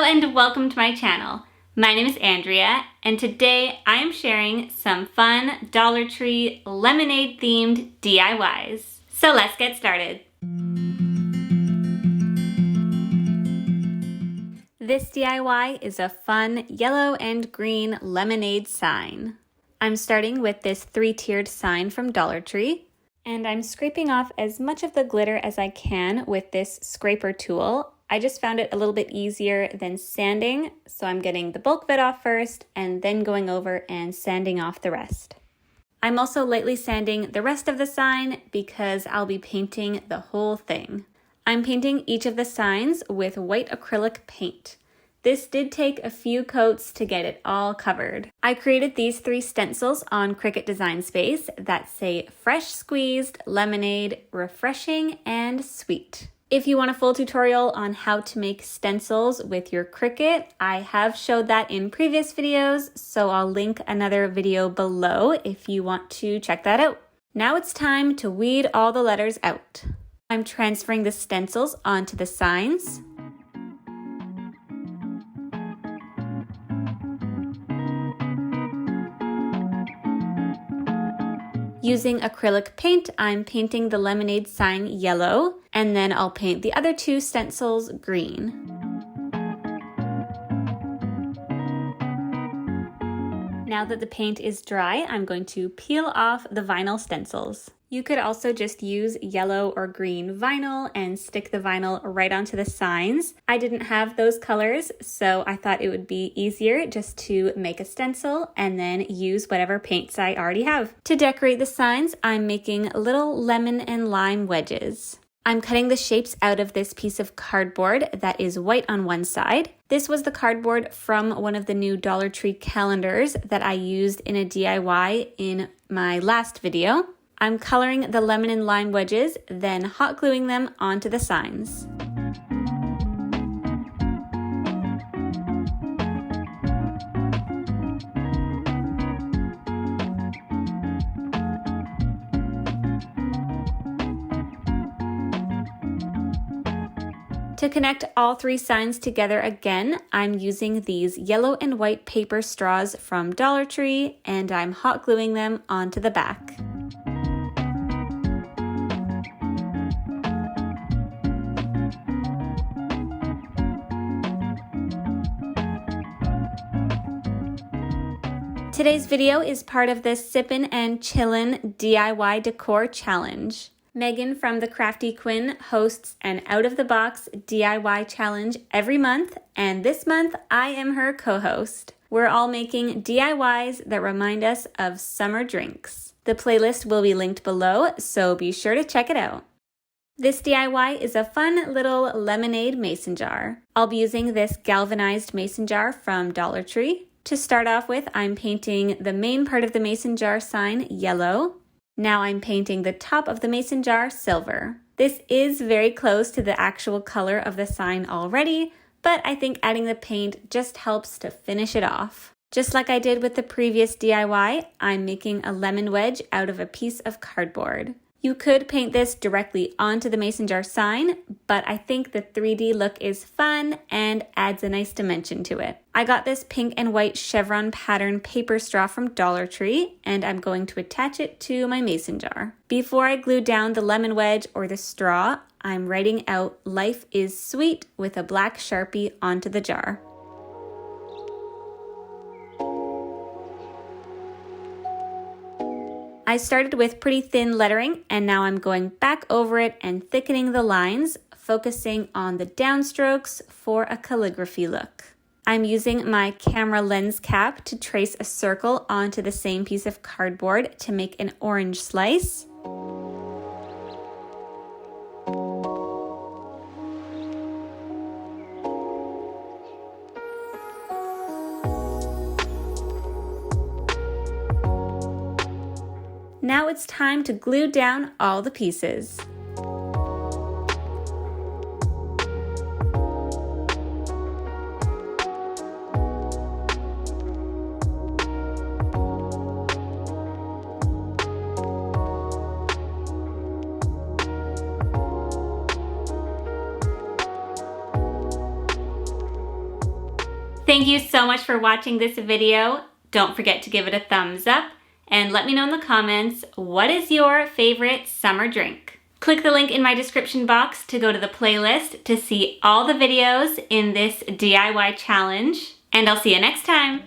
Hello and welcome to my channel. My name is Andrea and today I am sharing some fun Dollar Tree lemonade themed DIYs. So let's get started. This DIY is a fun yellow and green lemonade sign. I'm starting with this 3-tiered sign from Dollar Tree, and I'm scraping off as much of the glitter as I can with this scraper tool. I just found it a little bit easier than sanding, so I'm getting the bulk of it off first and then going over and sanding off the rest. I'm also lightly sanding the rest of the sign because I'll be painting the whole thing. I'm painting each of the signs with white acrylic paint. This did take a few coats to get it all covered. I created these 3 stencils on Cricut Design Space that say fresh squeezed, lemonade, refreshing, and sweet. If you want a full tutorial on how to make stencils with your Cricut, I have showed that in previous videos, so I'll link another video below if you want to check that out. Now it's time to weed all the letters out. I'm transferring the stencils onto the signs. Using acrylic paint, I'm painting the lemonade sign yellow, and then I'll paint the other 2 stencils green. Now that the paint is dry, I'm going to peel off the vinyl stencils. You could also just use yellow or green vinyl and stick the vinyl right onto the signs. I didn't have those colors, so I thought it would be easier just to make a stencil and then use whatever paints I already have. To decorate the signs, I'm making little lemon and lime wedges. I'm cutting the shapes out of this piece of cardboard that is white on one side. This was the cardboard from one of the new Dollar Tree calendars that I used in a DIY in my last video. I'm coloring the lemon and lime wedges, then hot gluing them onto the signs. To connect all 3 signs together again, I'm using these yellow and white paper straws from Dollar Tree, and I'm hot gluing them onto the back. Today's video is part of the Sippin and Chillin DIY Decor Challenge. Megan from the Crafty Quinn hosts an out-of-the-box DIY challenge every month, and this month I am her co-host. We're all making DIYs that remind us of summer drinks. The playlist will be linked below, so be sure to check it out. This DIY is a fun little lemonade mason jar. I'll be using this galvanized mason jar from Dollar Tree. To start off with, I'm painting the main part of the mason jar sign yellow. Now I'm painting the top of the mason jar silver. This is very close to the actual color of the sign already, but I think adding the paint just helps to finish it off. Just like I did with the previous DIY, I'm making a lemon wedge out of a piece of cardboard. You could paint this directly onto the mason jar sign, but I think the 3D look is fun and adds a nice dimension to it. I got this pink and white chevron pattern paper straw from Dollar Tree, and I'm going to attach it to my mason jar. Before I glue down the lemon wedge or the straw, I'm writing out "Life is Sweet" with a black Sharpie onto the jar. I started with pretty thin lettering, and now I'm going back over it and thickening the lines, focusing on the downstrokes for a calligraphy look. I'm using my camera lens cap to trace a circle onto the same piece of cardboard to make an orange slice. Now it's time to glue down all the pieces. Thank you so much for watching this video. Don't forget to give it a thumbs up and let me know in the comments, what is your favorite summer drink? Click the link in my description box to go to the playlist to see all the videos in this DIY challenge, and I'll see you next time.